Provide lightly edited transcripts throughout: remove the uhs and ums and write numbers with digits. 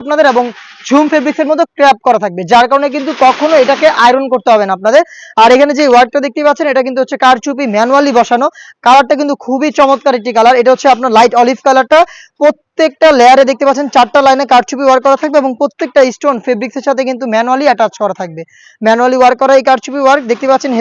আপনাদের এবং ঝুম ফেব্রিক্সের মধ্যে ক্র্যাপ করা থাকবে, যার কারণে কিন্তু কখনো এটাকে আয়রন করতে হবে না আপনাদের। আর এখানে যে ওয়ার্কটা দেখতে পাচ্ছেন এটা কিন্তু হচ্ছে কারচুপি ম্যানুয়ালি বসানো। কালারটা কিন্তু খুবই চমৎকার একটি কালার। এটা হচ্ছে আপনার লাইট অলিভ কালারটা। প্রত্যেকটা লেয়ারে দেখতে পাচ্ছেন 4টা লাইনে কারচুপি ওয়ার্ক করা থাকবে এবং প্রত্যেকটা স্টোন ফেব্রিক্সের সাথে কিন্তু ম্যানুয়ালি অ্যাটাচ করা থাকবে। ম্যানুয়ালি ওয়ার্ক করা এই কারচুপি ওয়ার্ক দেখতে পাচ্ছেন।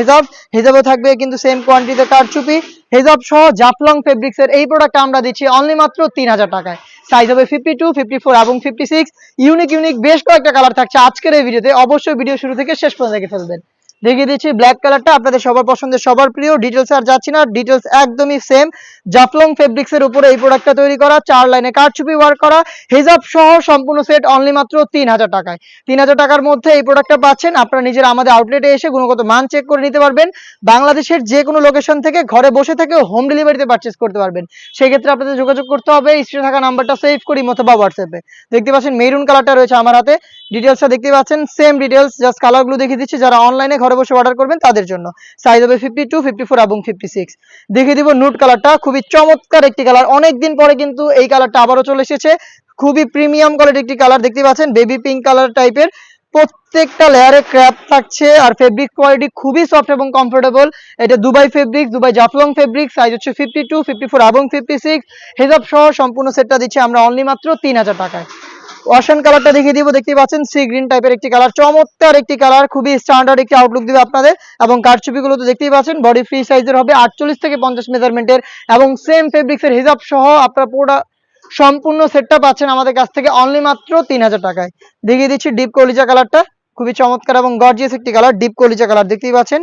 হেজাবও থাকবে কিন্তু সেম কোয়ান্টিটিতে কারচুপি। হেজাব সহ জাফলং ফেব্রিক্সের এই প্রোডাক্টটা আমরা দিচ্ছি অনলি মাত্র 3000 টাকায়। সাইজ হবে 52, 54 এবং 56। ইউনিক বেশ কয়েকটা কালার থাকছে আজকের এই ভিডিওতে, অবশ্যই ভিডিও শুরু থেকে শেষ পর্যন্ত দেখে ফেলবেন। দেখিয়ে দিচ্ছি ব্ল্যাক কালারটা, আপনাদের সবার পছন্দের, সবার প্রিয়। ডিটেলস আর যাচ্ছি না, ডিটেলস একদমই সেম। জাফলং ফেব্রিক্স এর উপরে এই প্রোডাক্টটা তৈরি করা, 4 লাইনে কারচুপি ওয়ার্ক করা, হেজাব সহ সম্পূর্ণ সেট অনলি মাত্র 3000 টাকায়। 3000 টাকার মধ্যে এই প্রোডাক্টটা পাচ্ছেন। আপনারা নিজেরা আমাদের আউটলেটে এসে গুণগত মান চেক করে নিতে পারবেন। বাংলাদেশের যে কোনো লোকেশন থেকে ঘরে বসে থেকে হোম ডেলিভারিতে পারচেজ করতে পারবেন। সেই ক্ষেত্রে আপনাদের যোগাযোগ করতে হবে স্ক্রিনে থাকা নাম্বারটা সেভ করি অথবা হোয়াটসঅ্যাপে। দেখতে পাচ্ছেন মেরুন কালারটা রয়েছে আমার হাতে, ডিটেলসটা দেখতে পাচ্ছেন সেম ডিটেলস, জাস্ট কালারগুলো দেখিয়ে দিচ্ছি যারা অনলাইনে ঘরে বসে অর্ডার করবেন তাদের জন্য। সাইজ হবে 52, 54 এবং 56। দেখিয়ে দিব নুট কালারটা, খুবই চমৎকার একটি কালার। অনেকদিন পরে কিন্তু এই কালারটা আবারও চলে এসেছে। খুবই প্রিমিয়াম কোয়ালিটির একটি কালার, দেখতে পাচ্ছেন বেবি পিঙ্ক কালার টাইপের। প্রত্যেকটা লেয়ারে ক্র্যাপ থাকছে আর ফেব্রিক কোয়ালিটি খুবই সফট এবং কমফোর্টেবল। এটা Dubai fabrics, Dubai Jaflong fabrics. Size হচ্ছে 52, 54 এবং 56। হেজাব সহ সম্পূর্ণ সেটটা দিচ্ছি আমরা অনলি মাত্র 3000 টাকায়। ওয়াশন কালারটা দেখিয়ে দিব, দেখতে পাচ্ছেন সি গ্রিন টাইপের একটি কালার, চমৎকার একটি কালার, খুবই স্ট্যান্ডার্ড একটি আউটলুক দিবে আপনাদের। এবং কারচুপিগুলো তো দেখতেই পাচ্ছেন বডি ফ্রি সাইজের হবে, 48 থেকে 50 মেজারমেন্টের এবং সেম ফেব্রিক্সের হিজাব সহ আপনারা পুরো সম্পূর্ণ সেটটা পাচ্ছেন আমাদের কাছ থেকে অনলি মাত্র 3000 টাকায়। দেখিয়ে দিচ্ছি ডিপ কলিজা কালারটা, খুবই চমৎকার এবং গর্জিয়াস একটি কালার, ডিপ কলিজা কালার দেখতেই পাচ্ছেন।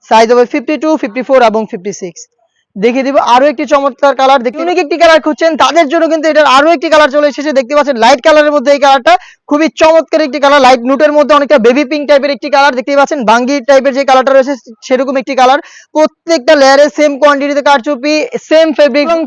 সাইজ হবে 52, 54 এবং 56। দেখিয়ে দিব আরো একটি চমৎকার কালার, দেখতে অনেক একটি কালার খুঁজছেন তাদের জন্য কিন্তু এটার আরো একটি কালার চলে এসেছে। দেখতে পাচ্ছেন লাইট কালারের মধ্যে এই কালারটা, খুবই চমৎকার একটি কালার, লাইট নুটের মধ্যে অনেকটা বেবি পিঙ্ক টাইপের একটি কালার। দেখতে পাচ্ছেন বাঙ্গি টাইপের যে কালারটা রয়েছে সেরকম একটি কালার। প্রত্যেকটা লেয়ারে সেম কোয়ান্টিটিতে কারচুপি, সেম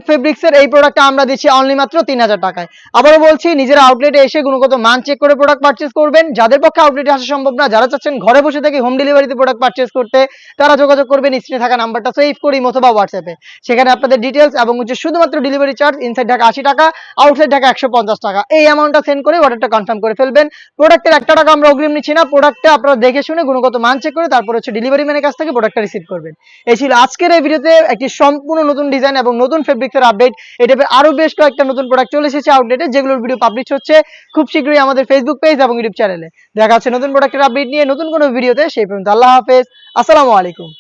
ফেব্রিক্সের এই প্রোডাক্টটা আমরা দিচ্ছি অনলি মাত্র 3000 টাকায়। আবারও বলছি নিজেরা আউটলেটে এসে গুণগত মান চেক করে প্রোডাক্ট পারচেজ করবেন। যাদের পক্ষে আউটলেটে আসা সম্ভব না, যারা চাচ্ছেন ঘরে বসে থেকে হোম ডেলিভারিতে প্রোডাক্ট পারচেজ করতে, তারা যোগাযোগ করবেন স্ক্রিনে থাকা নাম্বারটা সেভ করি অথবা হোয়াটসঅ্যাপে। সেখানে আপনাদের ডিটেলস এবং হচ্ছে শুধুমাত্র ডেলিভারি চার্জ ইনসাইড ঢাকা 80 টাকা, আউটসাইড ঢাকা 150 টাকা, এই অ্যামাউন্টটা সেন্ড করে অর্ডারটা কনফার্ম করে ফেলবেন। প্রোডাক্টের 1 টাকা আমরা অগ্রিম নিচ্ছি না, প্রোডাক্টটা আপনারা দেখে শুনে গুণগত মান চেক করে তারপর হচ্ছে ডেলিভারি ম্যানের কাছ থেকে প্রোডাক্টটা রিসিভ করবেন। এই ছিল আজকের এই ভিডিওতে একটি সম্পূর্ণ নতুন ডিজাইন এবং নতুন ফেব্রিক্সের আপডেট। এটা আরো বেশ কয়েকটা নতুন প্রোডাক্ট চলে এসেছে আউটলেটে, যেগুলোর ভিডিও পাবলিশ হচ্ছে খুব শীঘ্রই আমাদের ফেসবুক পেজ এবং ইউটিউব চ্যানেলে। দেখা হচ্ছে নতুন প্রোডাক্টের আপডেট নিয়ে নতুন কোনো ভিডিওতে। সেই পর্যন্ত আল্লাহ হাফেজ, আসসালামু আলাইকুম।